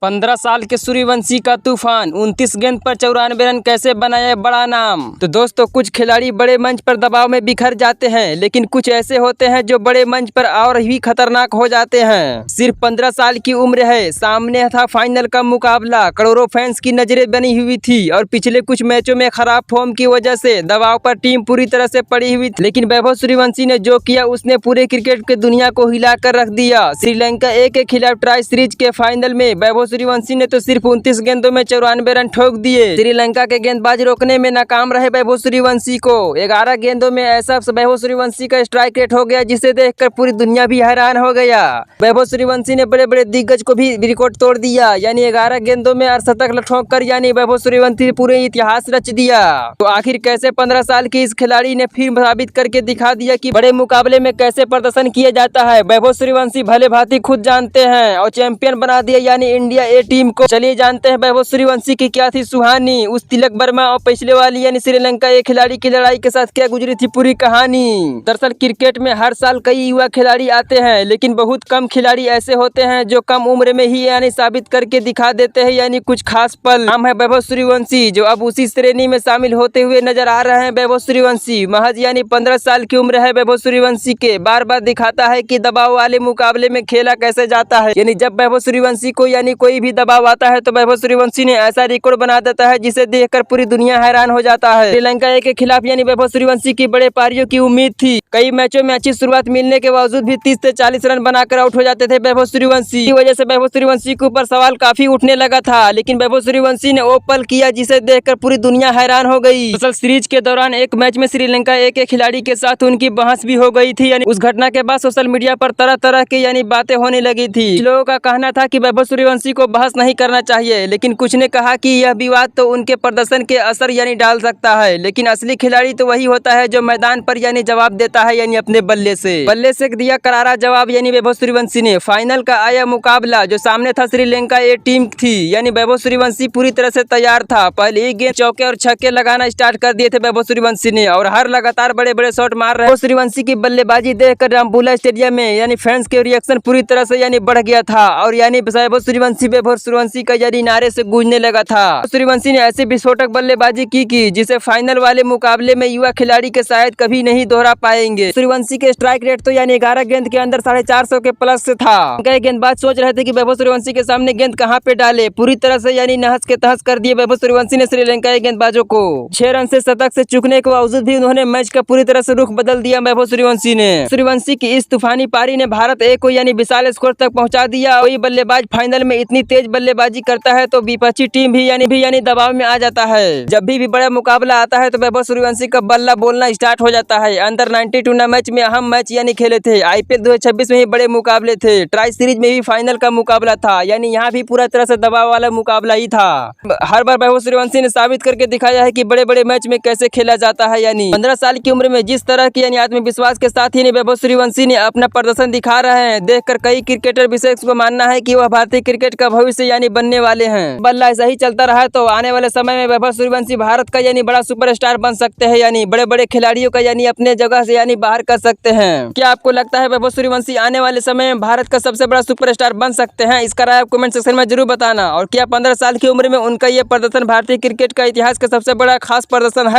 15 साल के सूर्यवंशी का तूफान, 29 गेंद पर 94 रन कैसे बनाया बड़ा नाम। तो दोस्तों, कुछ खिलाड़ी बड़े मंच पर दबाव में बिखर जाते हैं, लेकिन कुछ ऐसे होते हैं जो बड़े मंच पर और भी खतरनाक हो जाते हैं। सिर्फ 15 साल की उम्र है, सामने था फाइनल का मुकाबला। करोड़ों फैंस की नजरें बनी हुई थी और पिछले कुछ मैचों में खराब फॉर्म की वजह से दबाव पर टीम पूरी तरह से पड़ी हुई थी। लेकिन वैभव सूर्यवंशी ने जो किया, उसने पूरे क्रिकेट की दुनिया को हिला कर रख दिया। श्रीलंका ए के खिलाफ ट्राई सीरीज के फाइनल में वैभव सूर्यवंशी ने तो सिर्फ 29 गेंदों में 94 रन ठोक दिए। श्रीलंका के गेंदबाज रोकने में नाकाम रहे वैभव सूर्यवंशी को। 11 गेंदों में ऐसा वैभव सूर्यवंशी का स्ट्राइक रेट हो गया जिसे देखकर पूरी दुनिया भी हैरान हो गया। वैभव सूर्यवंशी ने बड़े बड़े दिग्गज को भी रिकॉर्ड तोड़ दिया, यानी 11 गेंदों में 68 ठोक कर यानी वैभव सूर्यवंशी पूरे इतिहास रच दिया। तो आखिर कैसे 15 साल की इस खिलाड़ी ने फिर साबित करके दिखा दिया कि बड़े मुकाबले में कैसे प्रदर्शन किया जाता है। वैभव सूर्यवंशी भले भांति खुद जानते हैं और चैंपियन बना दिया यानी इंडिया ए टीम को। चलिए जानते हैं वैभव सूर्यवंशी की क्या थी सुहानी, उस तिलक वर्मा और पिछले वाली यानी श्रीलंका ए खिलाड़ी की लड़ाई के साथ क्या गुजरी थी पूरी कहानी। दरअसल क्रिकेट में हर साल कई युवा खिलाड़ी आते हैं, लेकिन बहुत कम खिलाड़ी ऐसे होते हैं जो कम उम्र में ही यानी साबित करके दिखा देते हैं यानी कुछ खास पल। नाम है वैभव सूर्यवंशी, जो अब उसी श्रेणी में शामिल होते हुए नजर आ रहे हैं। वैभव सूर्यवंशी महज यानी 15 साल की उम्र है वैभव सूर्यवंशी के। बार बार दिखाता है कि दबाव वाले मुकाबले में खेला कैसे जाता है। यानी जब वैभव सूर्यवंशी को यानी कोई भी दबाव आता है तो वैभव सूर्यवंशी ने ऐसा रिकॉर्ड बना देता है जिसे देखकर पूरी दुनिया हैरान हो जाता है। श्रीलंका ए के खिलाफ यानी वैभव सूर्यवंशी की बड़े पारियों की उम्मीद थी। कई मैचों में अच्छी शुरुआत मिलने के बावजूद भी 30 से 40 रन बनाकर आउट हो जाते थे वैभव सूर्यवंशी। इसी वजह से वैभव सूर्यवंशी के ऊपर सवाल काफी उठने लगा था, लेकिन वैभव सूर्यवंशी ने वो पल किया जिसे देखकर पूरी दुनिया हैरान हो गई। दरअसल सीरीज के दौरान एक मैच में श्रीलंका ए के खिलाड़ी के साथ उनकी बहस भी हो गई थी। यानी उस घटना के बाद सोशल मीडिया पर तरह तरह की यानी बातें होने लगी थी। लोगों का कहना था कि वैभव सूर्यवंशी को बहस नहीं करना चाहिए, लेकिन कुछ ने कहा कि यह विवाद तो उनके प्रदर्शन के असर यानी डाल सकता है। लेकिन असली खिलाड़ी तो वही होता है जो मैदान पर यानी जवाब देता है, यानी अपने बल्ले से दिया करारा जवाब। यानी वैभव सूर्यवंशी ने फाइनल का आया मुकाबला जो सामने था श्रीलंका ए टीम थी, यानी वैभव सूर्यवंशी पूरी तरह से तैयार था। पहले ही गेंद चौके और छक्के लगाना स्टार्ट कर दिए थे वैभव सूर्यवंशी ने और हर लगातार बड़े बड़े शॉट मार रहे। सूर्यवंशी की बल्लेबाजी देखकर रामपुला स्टेडियम में यानी फैंस के रिएक्शन पूरी तरह से यानी बढ़ गया था और यानी वैभव सूर्यवंशी का यानी नारे से गूंजने लगा था। सूर्यवंशी ने ऐसी विस्फोटक बल्लेबाजी की जिसे फाइनल वाले मुकाबले में युवा खिलाड़ी के शायद कभी नहीं दोहरा पाएंगे। सूर्यवंशी के स्ट्राइक रेट तो यानी 11 गेंद के अंदर 450 के प्लस से था। कई गेंदबाज सोच रहे थे कि वैभव सूर्यवंशी के सामने गेंद कहां पे डाले। पूरी तरह से यानी नहस के तहस कर दिए वैभव सूर्यवंशी ने श्रीलंका गेंदबाजों को। 6 रन से शतक से चूकने के बावजूद भी उन्होंने मैच का पूरी तरह से रुख बदल दिया वैभव सूर्यवंशी ने। सूर्यवंशी की इस तूफानी पारी ने भारत ए को यानी विशाल स्कोर तक पहुंचा दिया। कोई बल्लेबाज फाइनल में इतनी तेज बल्लेबाजी करता है तो विपक्षी टीम भी यानी दबाव में आ जाता है। जब भी बड़ा मुकाबला आता है तो वैभव सूर्यवंशी का बल्ला बोलना स्टार्ट हो जाता है। अंडर 90 टूर्नामेंट में अहम मैच यानी खेले थे। आईपीएल 2026 में ही बड़े मुकाबले थे। ट्राई सीरीज में भी फाइनल का मुकाबला था, यानी यहाँ भी पूरा तरह से दबाव वाला मुकाबला ही था। हर बार वैभव सूर्यवंशी ने साबित करके दिखाया है कि बड़े बड़े मैच में कैसे खेला जाता है। यानी 15 साल की उम्र में जिस तरह की यानी आत्मविश्वास के साथ ही वैभव सूर्यवंशी ने अपना प्रदर्शन दिखा रहे हैं, देखकर कई क्रिकेटर विशेष को मानना है कि वह भारतीय क्रिकेट का भविष्य यानी बनने वाले हैं। बल्ला ऐसा ही चलता रहा तो आने वाले समय में वैभव सूर्यवंशी भारत का यानी बड़ा सुपरस्टार बन सकते हैं, यानी बड़े बड़े खिलाड़ियों का यानी अपने जगह से यानी बाहर कर सकते हैं। क्या आपको लगता है वैभव सूर्यवंशी आने वाले समय में भारत का सबसे बड़ा सुपरस्टार बन सकते हैं? इसका राय आप कमेंट सेक्शन में जरूर बताना। और क्या 15 साल की उम्र में उनका यह प्रदर्शन भारतीय क्रिकेट का इतिहास का सबसे बड़ा खास प्रदर्शन है?